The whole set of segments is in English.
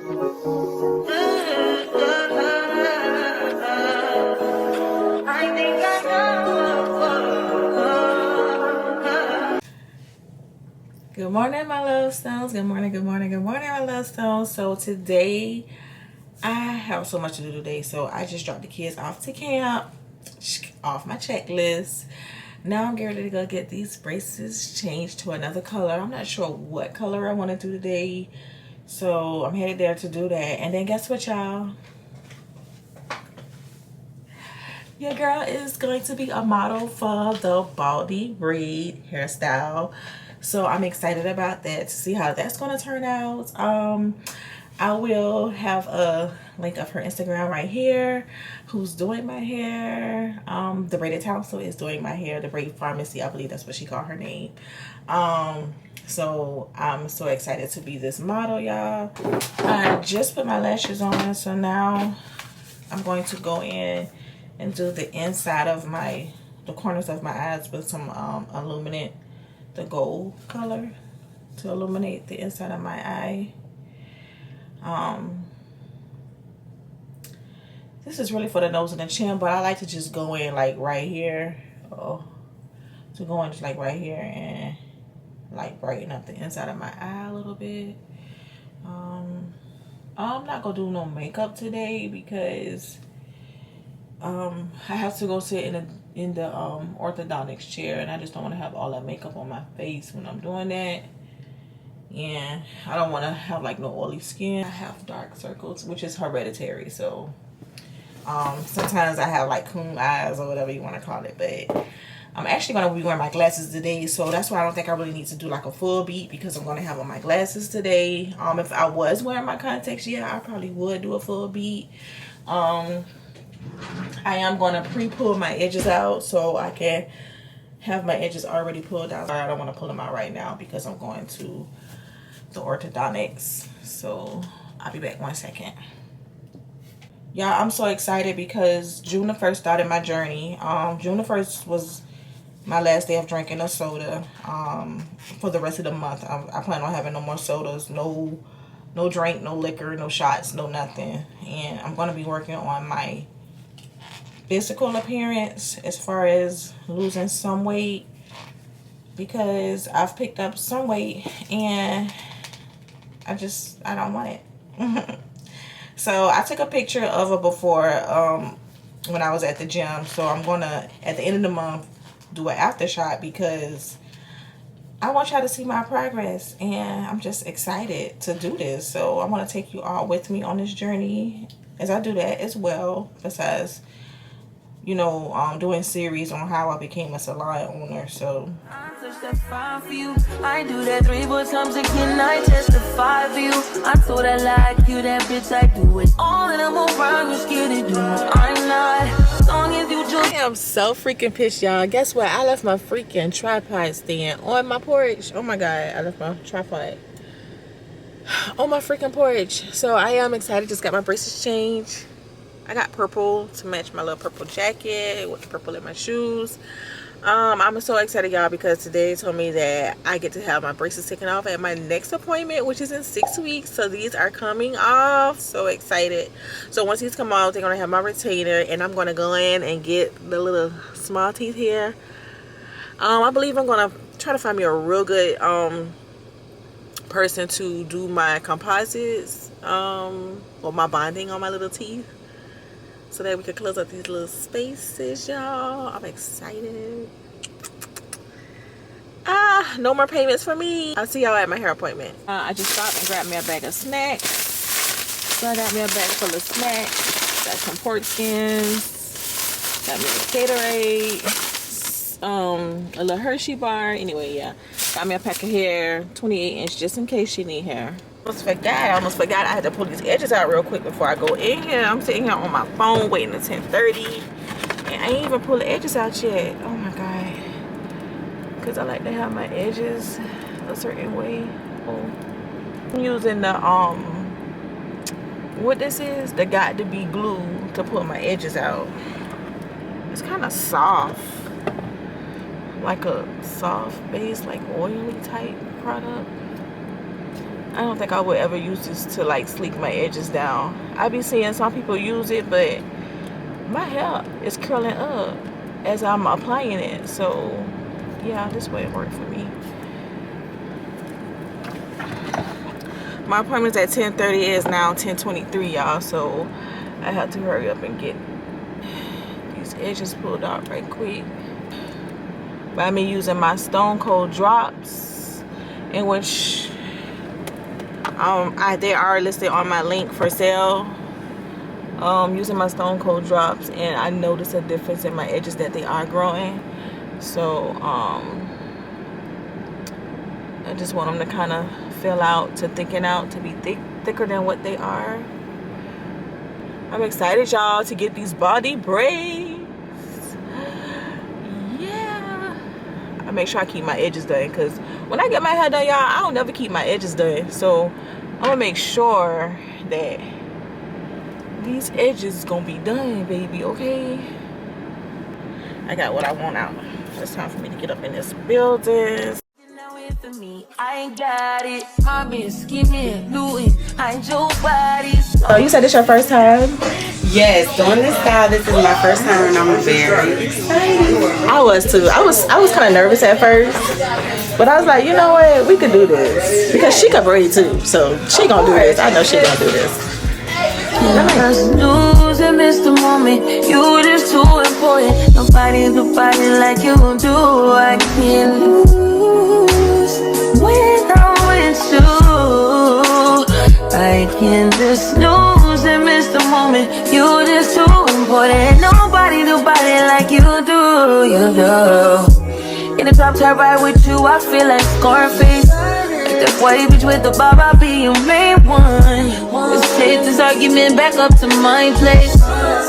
Good morning, my love stones. Good morning, good morning, good morning, my love stones. So today, I have so much to do today. So I just dropped the kids off to camp, off my checklist. Now I'm getting ready to go get these braces changed to another color. I'm not sure what color I want to do today. So I'm headed there to do that. And then guess what, y'all? Your girl is going to be a model for the Baldie braid hairstyle. So I'm excited about that, to see how that's going to turn out. I will have a link of her Instagram right here, who's doing my hair. The Braided Council is doing my hair. The Braid Pharmacy, I believe that's what she called her name. So I'm so excited to be this model, y'all. I just put my lashes on, so now I'm going to go in and do the inside of the corners of my eyes with some illuminate, the gold color, to illuminate the inside of my eye. This is really for the nose and the chin, but I like to just go in like right here. To go in just like right here and like brighten up the inside of my eye a little bit. I'm not gonna do no makeup today because I have to go sit in the orthodontist chair, and I just don't want to have all that makeup on my face when I'm doing that. And I don't want to have like no oily skin. I have dark circles, which is hereditary, so sometimes I have like coon eyes or whatever you want to call it. But I'm actually going to be wearing my glasses today, so that's why I don't think I really need to do like a full beat, because I'm going to have on my glasses today. If I was wearing my contacts, yeah, I probably would do a full beat. I am going to pre-pull my edges out so I can have my edges already pulled out. I don't want to pull them out right now because I'm going to the orthodontics. So I'll be back 1 second. Y'all, I'm so excited because June the 1st started my journey. June the 1st was my last day of drinking a soda. For the rest of the month, I plan on having no more sodas, no drink, no liquor, no shots, no nothing. And I'm going to be working on my physical appearance as far as losing some weight, because I've picked up some weight and I don't want it. So I took a picture of a before when I was at the gym. So I'm gonna, at the end of the month, do an after shot because I want y'all to see my progress, and I'm just excited to do this. So I want to take you all with me on this journey as I do that as well, besides, you know, doing series on how I became a salon owner. So that's fine for you. I do that 3 4 times again. I testify for you. I told I like you, that bitch. I do it all, and I'm around. You scared to do it. I'm not. As long as you just. I am so freaking pissed, y'all. Guess what? I left my freaking tripod stand on my porch. Oh my god, I left my tripod on my freaking porch. So I am excited. Just got my braces changed. I got purple to match my little purple jacket with the purple in my shoes. I'm so excited, y'all, because today told me that I get to have my braces taken off at my next appointment, which is in 6 weeks. So these are coming off. So excited. So once these come off, they're going to have my retainer, and I'm going to go in and get the little small teeth here. I believe I'm going to try to find me a real good person to do my composites or my bonding on my little teeth, so that we could close up these little spaces, y'all. I'm excited. No more payments for me. I'll see y'all at my hair appointment. I just stopped and grabbed me a bag of snacks. So I got me a bag full of snacks. Got some pork skins. Got me a Gatorade. A little Hershey bar. Anyway, yeah. Got me a pack of hair, 28-inch, just in case she need hair. I almost forgot I had to pull these edges out real quick before I go in here. I'm sitting here on my phone waiting until 10:30, and I ain't even pull the edges out yet. Oh my god, because I like to have my edges a certain way. I'm using the what this is, the got to be glue to pull my edges out. It's kind of soft, like a soft base, like oily type product. I don't think I would ever use this to like sleek my edges down. I be seeing some people use it, but my hair is curling up as I'm applying it. So yeah, this way it worked for me. My appointment's at 10:30. It is now 10:23, y'all. So I have to hurry up and get these edges pulled out right quick. But I've been using my Stone Cold drops, in which they are listed on my link for sale. Using my Stone Cold drops, and I noticed a difference in my edges that they are growing. So I just want them to kind of fill out, to thicken out, to be thicker than what they are. I'm excited, y'all, to get these Baldie braids. Yeah, I make sure I keep my edges done, because when I get my hair done, y'all, I don't never keep my edges done. So I'm gonna make sure that these edges gonna be done, baby. Okay, I got what I want out. It's time for me to get up in this building. For me, I ain't got it. My miss, give me a Louis. I ain't your body. Oh, you said this your first time? Yes, doing this style. This is my first time, and I'm very excited. I was too. I was kind of nervous at first, but I was like, you know what? We could do this, because she could braid too, so she gonna do this. I know she gonna do this. Lose and miss the moment. You just too important. Nobody like you do. I can't lose when I'm with you. I can't just lose and miss the moment. You just too important. Nobody like you do. You do. In the top tier ride with you, I feel like Scarface. Like that white bitch with the bob, I'll be your main one. Let's take this argument back up to my place.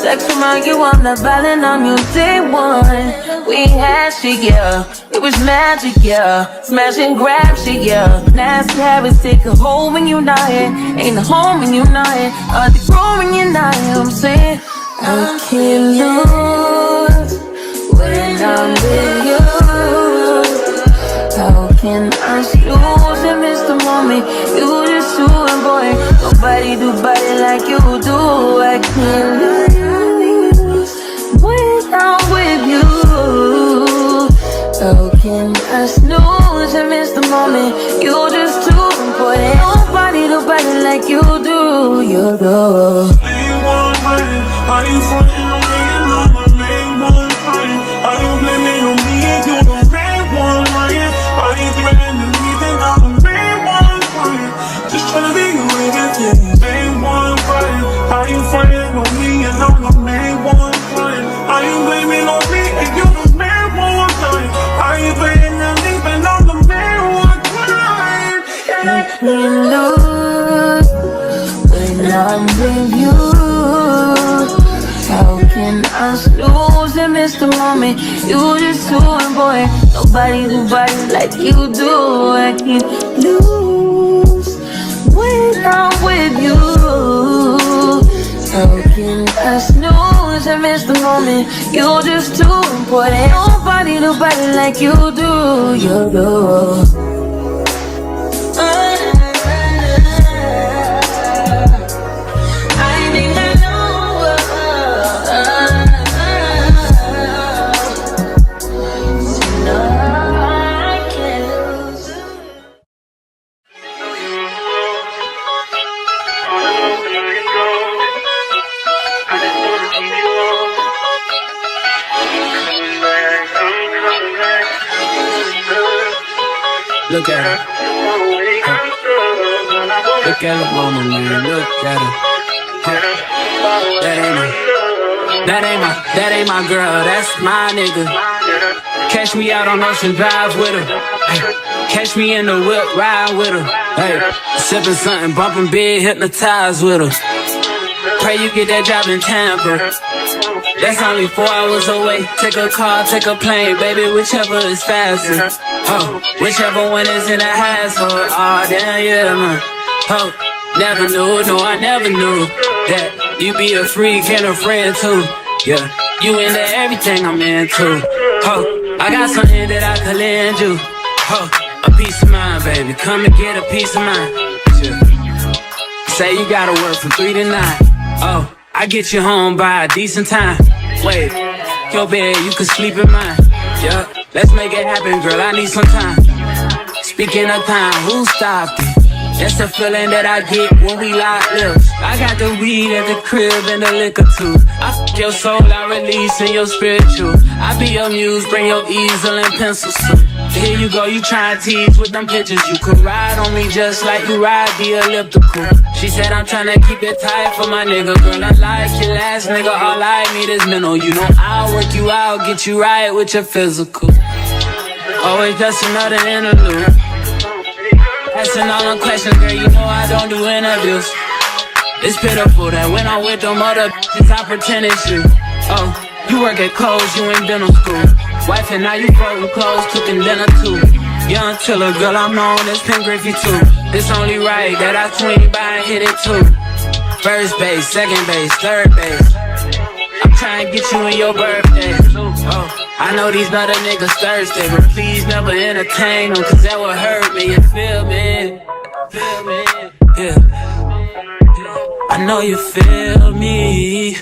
Sex remind you I'm not violent, I'm your day one. We had shit, yeah. It was magic, yeah. Smash and grab shit, yeah. Nasty habits take a hold when you're not here. Ain't a home when you're not here. Are they grow when you're not here? I'm saying I can't lose when I'm with you. How can I lose and miss the moment? You just too important. Nobody do body like you do. I can't lose when I'm with you. How can I snooze and miss the moment? You just too important. Nobody do body like you do. You do. Are you frontin' on me and I'm the main one crying? Are you blaming on me and you're the main one lying? Are you threatening me then I'm the main one crying? Just tryna be your everything, main one crying. Are you frontin' on me and I'm the main one crying? Are you blaming on me and you're the main one crying? Are you blaming on me and I'm the main one crying? I can't lose when I'm with you. How can I lose and miss the moment? You just too important. Nobody do body like you do. I can't lose when I'm with you. How can I snooze and miss the moment? You just too important. Nobody do body like you do. You do. Look at her. Look at the woman, man. Look at her. That ain't my girl. That's my nigga. Catch me out on Ocean Drive with her. Catch me in the whip, ride with her. Hey, sipping something, bumping big, hypnotized with her. Pray you get that job in Tampa. That's only 4 hours away. Take a car, take a plane, baby, whichever is faster. Oh, whichever one is in the household. Oh, damn, yeah, man. Oh, never knew, no, I never knew that you be a freak and a friend too. Yeah, you into everything I'm into. Oh, I got something that I could lend you. Oh, a peace of mind, baby. Come and get a peace of mind. say you gotta work from 3 to 9. Oh, I get you home by a decent time. Wait, your bed, you can sleep in mine. Yeah, let's make it happen, girl, I need some time. Speaking of time, who stopped it? That's the feeling that I get when we lock lips. I got the weed at the crib and the liquor too. I f*** your soul, I release in your spiritual. I be your muse, bring your easel and pencils too. Here you go, you try and tease with them pictures. You could ride on me just like you ride the elliptical. She said I'm tryna keep it tight for my nigga. Girl, I like your last nigga, all I need is mental. You know I'll work you out, get you right with your physical. Always just another interlude. Asking all them questions, girl, you know I don't do interviews. It's pitiful that when I'm with them other bitches, I pretend it's you. Oh, you work at Kohl's, you in dental school. Wife and now you folding clothes, cooking dinner too. Young Tiller, girl, I'm known as Pink Griffey too. It's only right that I swing by and hit it too. First base, second base, third base. I'm trying to get you in your birthday. Oh, I know these other niggas thirsty, but please never entertain them, cause that would hurt me, you feel me? Feel me? Yeah. I know you feel me.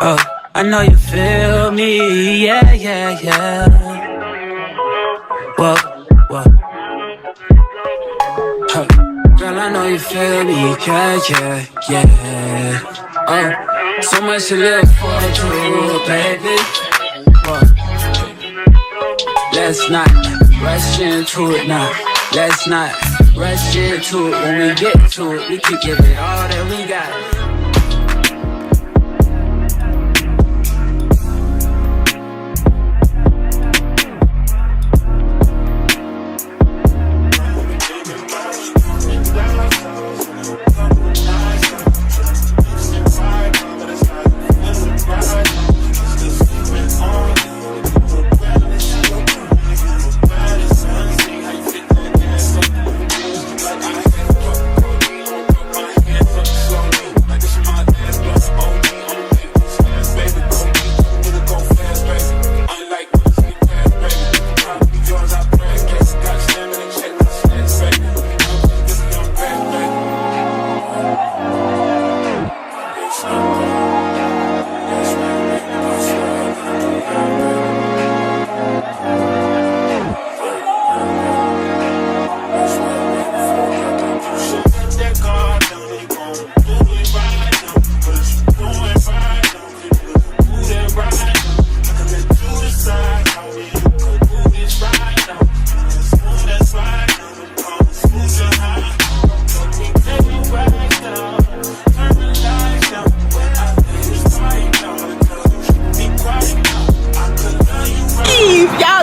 Oh, I know you feel me. Yeah, yeah, yeah. Whoa, whoa. Huh. Girl, I know you feel me. Yeah, yeah, yeah. Oh, so much to live for, too, baby. Let's not rush into it now. Let's not rush into it. When we get to it, we can give it all that we got.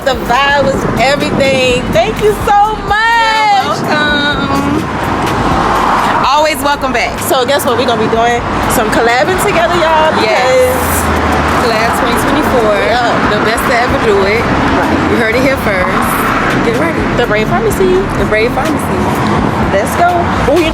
The vibe was everything. Thank you so much. You're welcome. Always welcome back. So guess what? We're gonna be doing some collabing together, y'all. Yes. Collab 2024. Yeah. The best to ever do it. Right. You heard it here first. Get ready. The Braid Pharmacy. The Braid Pharmacy. Let's go. Ooh,